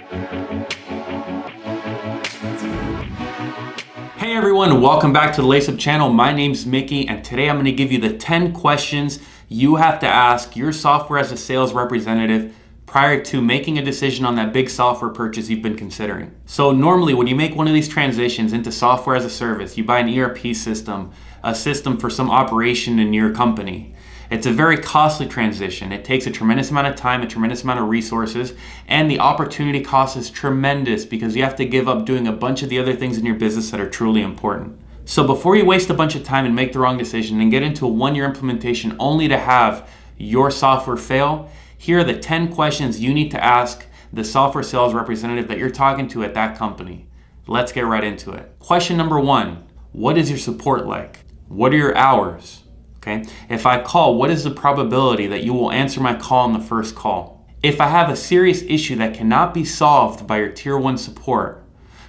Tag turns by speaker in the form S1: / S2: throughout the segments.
S1: Hey everyone, welcome back to the LaceUp channel. My name's Mickey, and today I'm going to give you the 10 questions you have to ask your software as a sales representative prior to making a decision on that big software purchase you've been considering. So normally when you make one of these transitions into software as a service, you buy an ERP system, a system for some operation in your company. It's a very costly transition. It takes a tremendous amount of time, a tremendous amount of resources, and the opportunity cost is tremendous because you have to give up doing a bunch of the other things in your business that are truly important. So before you waste a bunch of time and make the wrong decision and get into a one-year implementation only to have your software fail, here are the 10 questions you need to ask the software sales representative that you're talking to at that company. Let's get right into it. Question number 1, what is your support like? What are your hours? Okay. If I call, what is the probability that you will answer my call on the first call? If I have a serious issue that cannot be solved by your tier 1 support,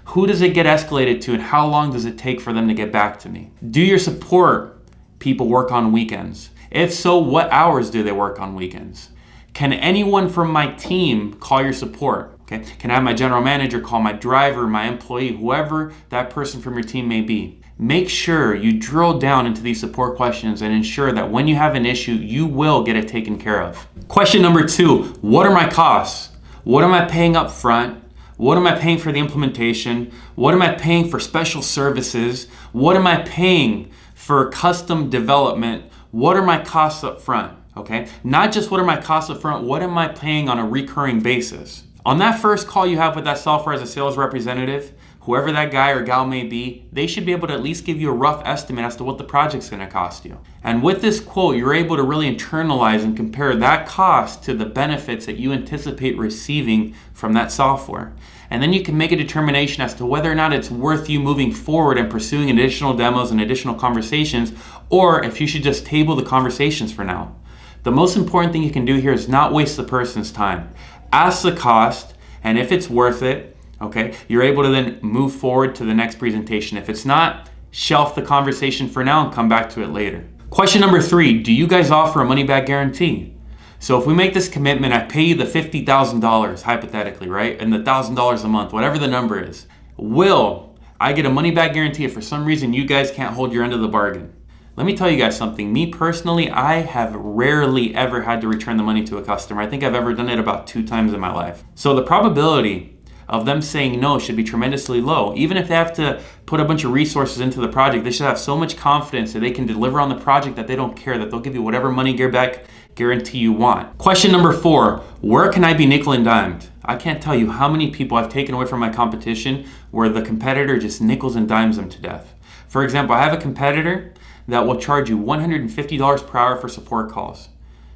S1: who does it get escalated to and how long does it take for them to get back to me? Do your support people work on weekends? If so, what hours do they work on weekends? Can anyone from my team call your support? Okay. Can I have my general manager call, my driver, my employee, whoever that person from your team may be? Make sure you drill down into these support questions and ensure that when you have an issue, you will get it taken care of. Question number 2, what are my costs? What am I paying up front? What am I paying for the implementation? What am I paying for special services? What am I paying for custom development? What are my costs up front? Okay, not just what are my costs up front, what am I paying on a recurring basis? On that first call you have with that software as a sales representative, whoever that guy or gal may be, they should be able to at least give you a rough estimate as to what the project's going to cost you. And with this quote, you're able to really internalize and compare that cost to the benefits that you anticipate receiving from that software. And then you can make a determination as to whether or not it's worth you moving forward and pursuing additional demos and additional conversations, or if you should just table the conversations for now. The most important thing you can do here is not waste the person's time. Ask the cost, and if it's worth it, okay, you're able to then move forward to the next presentation. If it's not, shelf the conversation for now and come back to it later. Question number 3, do you guys offer a money-back guarantee? So if we make this commitment, I pay you the $50,000, hypothetically, right? And the $1,000 a month, whatever the number is. Will I get a money-back guarantee if for some reason you guys can't hold your end of the bargain? Let me tell you guys something. Me personally, I have rarely ever had to return the money to a customer. I think I've ever done it about 2 times in my life. So the probability of them saying no should be tremendously low. Even if they have to put a bunch of resources into the project, they should have so much confidence that they can deliver on the project that they don't care, that they'll give you whatever money back guarantee you want. Question number 4, where can I be nickel and dimed? I can't tell you how many people I've taken away from my competition where the competitor just nickels and dimes them to death. For example, I have a competitor that will charge you $150 per hour for support calls.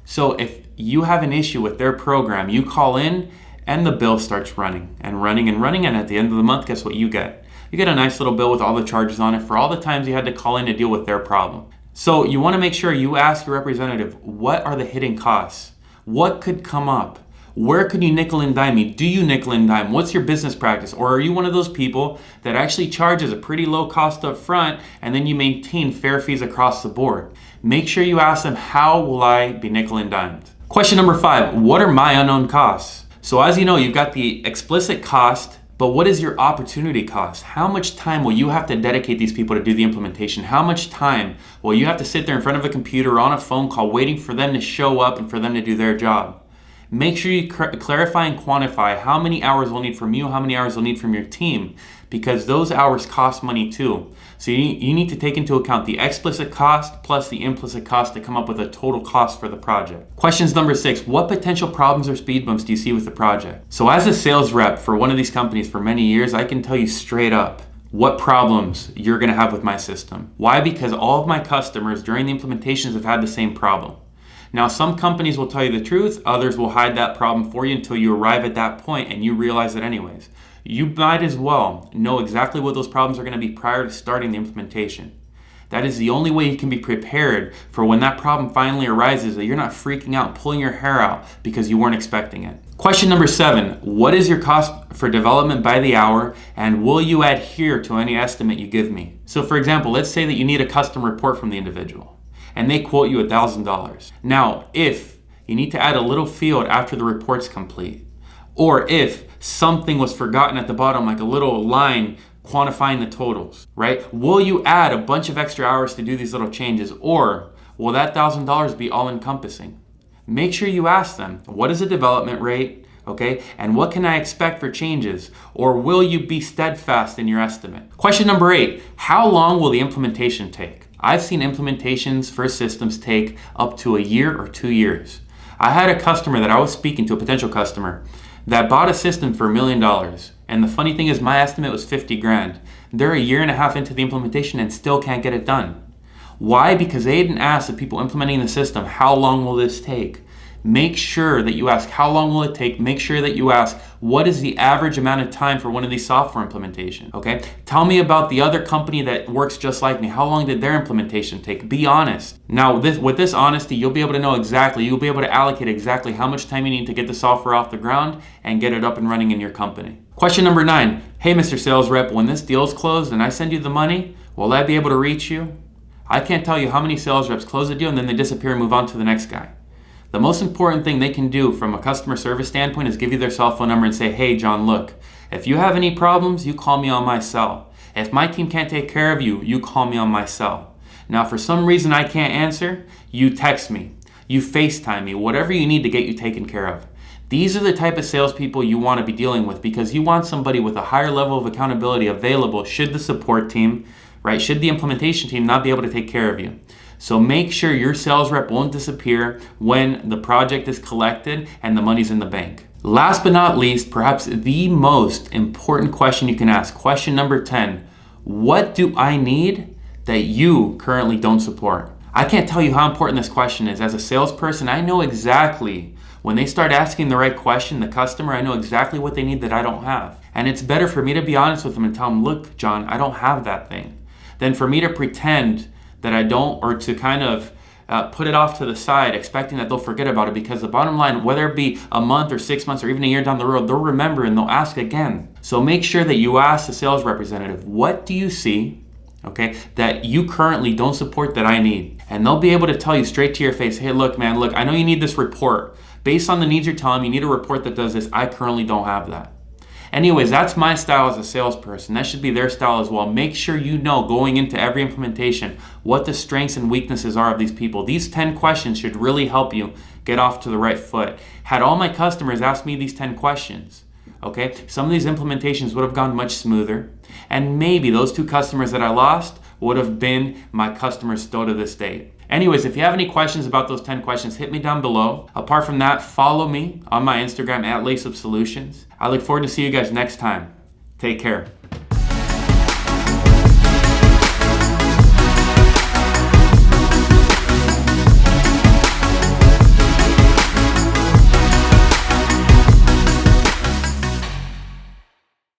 S1: So if you have an issue with their program, you call in and the bill starts running and running and running, and at the end of the month, guess what you get? You get a nice little bill with all the charges on it for all the times you had to call in to deal with their problem. So you want to make sure you ask your representative, what are the hidden costs? What could come up? Where could you nickel and dime me? Do you nickel and dime? What's your business practice? Or are you one of those people that actually charges a pretty low cost up front and then you maintain fair fees across the board? Make sure you ask them, how will I be nickel and dimed? Question number 5, what are my unknown costs? So as you know, you've got the explicit cost, but what is your opportunity cost? How much time will you have to dedicate these people to do the implementation? How much time will you have to sit there in front of a computer or on a phone call waiting for them to show up and for them to do their job? Make sure you clarify and quantify how many hours we'll need from you, how many hours we'll need from your team, because those hours cost money too. So you need to take into account the explicit cost plus the implicit cost to come up with a total cost for the project. Questions number 6, what potential problems or speed bumps do you see with the project? So as a sales rep for one of these companies for many years, I can tell you straight up what problems you're gonna have with my system. Why? Because all of my customers during the implementations have had the same problem. Now, some companies will tell you the truth, others will hide that problem for you until you arrive at that point and you realize it anyways. You might as well know exactly what those problems are going to be prior to starting the implementation. That is the only way you can be prepared for when that problem finally arises, that you're not freaking out, pulling your hair out because you weren't expecting it. Question number 7, what is your cost for development by the hour, and will you adhere to any estimate you give me? So for example, let's say that you need a custom report from the individual and they quote you $1,000. Now, if you need to add a little field after the report's complete, Or if something was forgotten at the bottom, like a little line quantifying the totals, right? Will you add a bunch of extra hours to do these little changes? Or will that $1,000 be all encompassing? Make sure you ask them, what is the development rate? Okay, and what can I expect for changes? Or will you be steadfast in your estimate? Question number 8, how long will the implementation take? I've seen implementations for systems take up to a year or 2 years. I had a customer that I was speaking to, a potential customer, that bought a system for $1 million. And the funny thing is my estimate was 50 grand. They're a year and a half into the implementation and still can't get it done. Why? Because they didn't ask the people implementing the system, how long will this take? Make sure that you ask, how long will it take? Make sure that you ask, what is the average amount of time for one of these software implementations? Okay? Tell me about the other company that works just like me. How long did their implementation take? Be honest. Now, with this honesty, you'll be able to know exactly, you'll be able to allocate exactly how much time you need to get the software off the ground and get it up and running in your company. Question number 9, hey, Mr. Sales Rep, when this deal's closed and I send you the money, will I be able to reach you? I can't tell you how many sales reps close a deal and then they disappear and move on to the next guy. The most important thing they can do from a customer service standpoint is give you their cell phone number and say, hey, John, look, if you have any problems, you call me on my cell. If my team can't take care of you, you call me on my cell. Now, for some reason I can't answer, you text me, you FaceTime me, whatever you need to get you taken care of. These are the type of salespeople you want to be dealing with because you want somebody with a higher level of accountability available should the support team, right, should the implementation team not be able to take care of you. So make sure your sales rep won't disappear when the project is collected and the money's in the bank. Last but not least, perhaps the most important question you can ask, question number 10, what do I need that you currently don't support? I can't tell you how important this question is. As a salesperson, I know exactly when they start asking the right question, the customer, I know exactly what they need that I don't have. And it's better for me to be honest with them and tell them, look, John, I don't have that thing, than for me to pretend that I don't, or to kind of put it off to the side expecting that they'll forget about it, because the bottom line, whether it be a month or 6 months or even a year down the road, they'll remember and they'll ask again. So make sure that you ask the sales representative, what do you see, okay, that you currently don't support that I need? And they'll be able to tell you straight to your face, hey, look, man, look, I know you need this report. Based on the needs you're telling me, you need a report that does this. I currently don't have that. Anyways, that's my style as a salesperson. That should be their style as well. Make sure you know going into every implementation what the strengths and weaknesses are of these people. These 10 questions should really help you get off to the right foot. Had all my customers ask me these 10 questions, okay, some of these implementations would have gone much smoother. And maybe those 2 customers that I lost would have been my customers still to this date. Anyways, if you have any questions about those 10 questions, hit me down below. Apart from that, follow me on my Instagram at LaceUp Solutions. I look forward to see you guys next time. Take care.